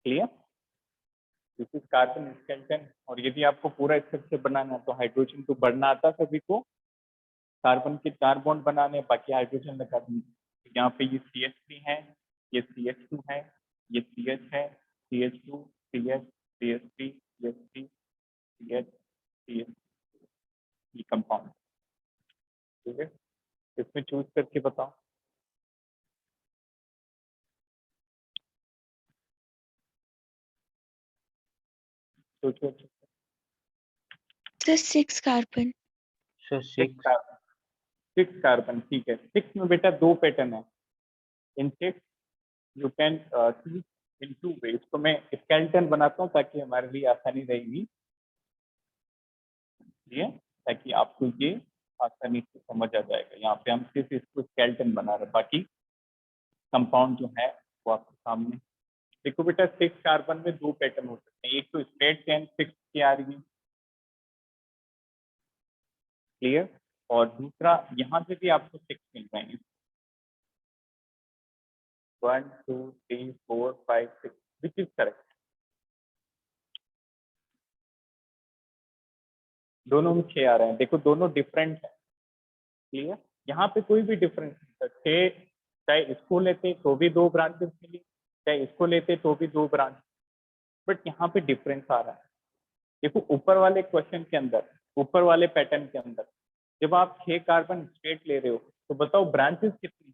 clear, this is carbon skeleton. और यदि आपको पूरा स्ट्रक्चर बनाना है तो हाइड्रोजन तो बढ़ना आता सभी को, कार्बन के 4 बॉन्ड बनाने, बाकी हाइड्रोजन लगा देंगे। यहाँ पे ये CH3 है, ये CH2 है, ये CH है, CH2, CH, CH3, CH3, CH, CH, ये कंपाउंड, ठीक है। इसमें चूज करके बताओ। सोचो। Sir, 6 carbon. Sir, 6 6. Carbon, 6 carbon, ठीक है। 6 में बेटा 2 पैटर्न है। In 6 you can choose in 2 ways. तो मैं स्केलेटन बनाता हूँ ताकि हमारे लिए आसानी रहेगी, ये ताकि आपको ये आसानी से समझ आ जाएगा। यहाँ पे हम सिर्फ इसको स्केलेटन बना रहे, बाकी कंपाउंड जो है वो आपके सामने। देखो बेटा 6 कार्बन में 2 पैटर्न हो सकते हैं, एक तो स्ट्रेट चेन 6 की आ रही है, क्लियर, और दूसरा यहाँ से भी आपको 6 मिल रहे हैं, 1 2 3 4 5 6, विच इज करेक्ट। दोनों में 6 आ रहे हैं, देखो दोनों डिफरेंट है, क्लियर। यहाँ पे कोई भी डिफरेंस नहीं, 6 चाहे इसको लेते तो भी 2 ब्रांचेस मिली, चाहे इसको लेते तो भी 2 ब्रांच, बट यहाँ पे डिफरेंस आ रहा है। देखो ऊपर वाले क्वेश्चन के अंदर, ऊपर वाले पैटर्न के अंदर जब आप 6 कार्बन स्ट्रेट ले रहे हो तो बताओ ब्रांचेस कितनी,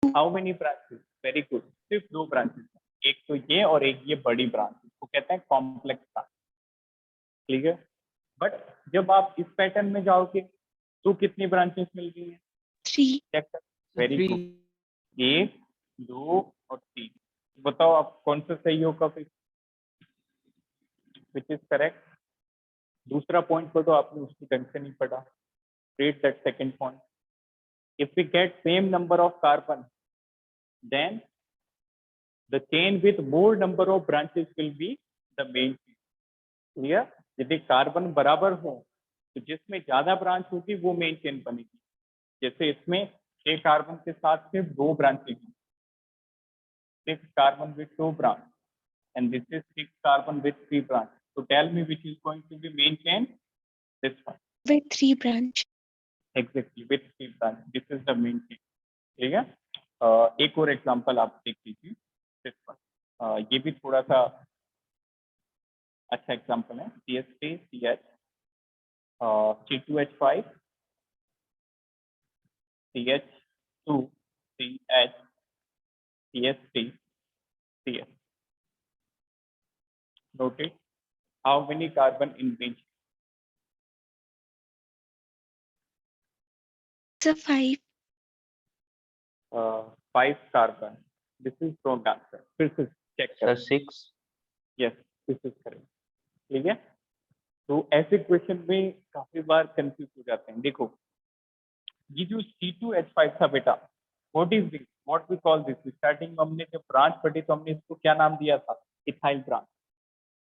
how many branches, very good, सिर्फ 2 ब्रांचेस, एक तो ये और एक ये बड़ी ब्रांच, इसको कहते हैं कॉम्प्लेक्स ब्रांच, क्लियर। बट जब आप इस पैटर्न में जाओगे तो कितनी ब्रांचेस मिल रही है, 3. चेक कर, वेरी गुड, 3. 1 2 और 3। बताओ आप कौन सा सही होगा फिर, विच इज करेक्ट। दूसरा पॉइंट को तो आपने उसकी ढंग से नहीं पढ़ा, read that second point. If we get same number of carbon, then the chain with more number of branches will be the main chain. Clear? यदि कार्बन बराबर हो तो जिसमें ज्यादा ब्रांच होगी वो मेन चेन बनेगी। जैसे इसमें 6 कार्बन के साथ सिर्फ 2 ब्रांचेज हैं, 6 carbon with 2 branch, and this is 6 carbon with 3 branch. So tell me which is going to be main chain? This one. With 3 branch. Exactly, with 3 branch. This is the main chain. ठीक है। एक और example आप देख लीजिए, this one. ये भी थोड़ा सा अच्छा एग्जांपल है, CH3 CH, C2H5 CH2 CH, CH3 CH. Noted how many carbon in main chain? Sir, 5. 5 carbon, this is wrong answer, फिर से चेक Sir, कर, 6. यस दिस इज करेक्ट, ठीक है। तो ऐसे क्वेश्चन में काफी बार कंफ्यूज हो जाते हैं। देखो ये जो C2H5 था बेटा, what is this, what we call this, starting में हमने जब ब्रांच पढ़ी तो हमने इसको क्या नाम दिया था, इथाइल ब्रांच,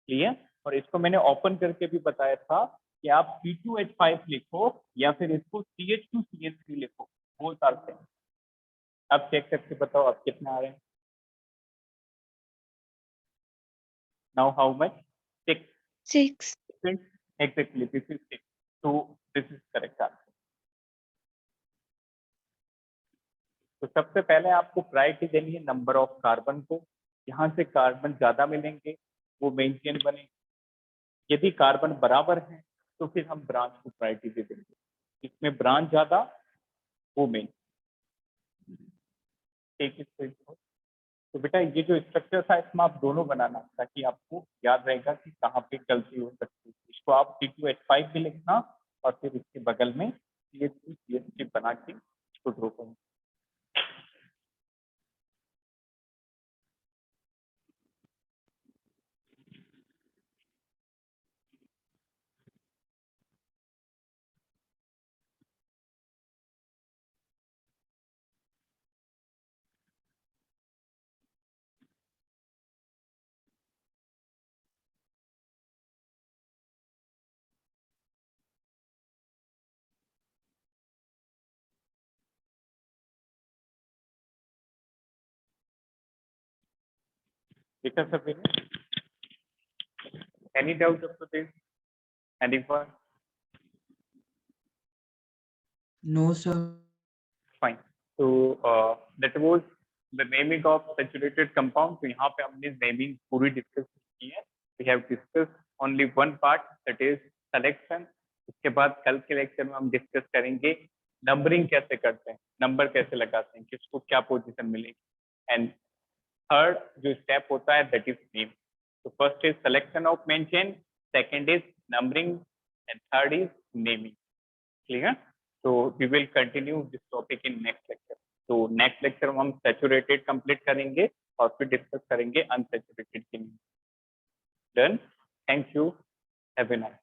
क्लियर। और इसको मैंने ओपन करके भी बताया था कि आप C2H5 लिखो या फिर इसको CH2CH3 लिखो, बोथ आर सेम। अब चेक करके बताओ अब कितने आ रहे हैं, now how much, 6, 6. exactly this is 6, so this is correct answer। तो सबसे पहले आपको प्रायोरिटी देनी है नंबर ऑफ कार्बन को, यहाँ से कार्बन ज्यादा मिलेंगे वो मेन चेन बनेगी, यदि कार्बन बराबर है तो फिर हम ब्रांच को प्रायोरिटी दे देंगे, इसमें ब्रांच ज्यादा वो मेन, ठीक है। तो बेटा ये जो स्ट्रक्चर था इसमें आप दोनों बनाना ताकि आपको याद रहेगा कि कहाँ पे गलती हो सकती है। इसको आप C2H5 भी लिखना और फिर इसके बगल में CH2 CH3 बना के इसको ड्रॉ करना। देखा सभी ने? Any doubt up to this? Anyone? No, sir. Fine. So that was the naming of saturated compound. तो यहाँ पे हमने naming पूरी discuss की है. We have discussed only one part, that is selection. उसके बाद कल के लेक्चर में हम डिस्कस करेंगे नंबरिंग कैसे करते हैं, नंबर कैसे लगाते हैं, किसको क्या पोजीशन मिलेगी. एंड थर्ड जो स्टेप होता है दैट इज नेम. तो first is selection of main chain, second is numbering and third is naming. Clear? So we will continue this topic in next lecture. तो नेक्स्ट लेक्चर में हम saturated complete करेंगे और फिर discuss करेंगे unsaturated के लिए. Done. Thank you. Have a nice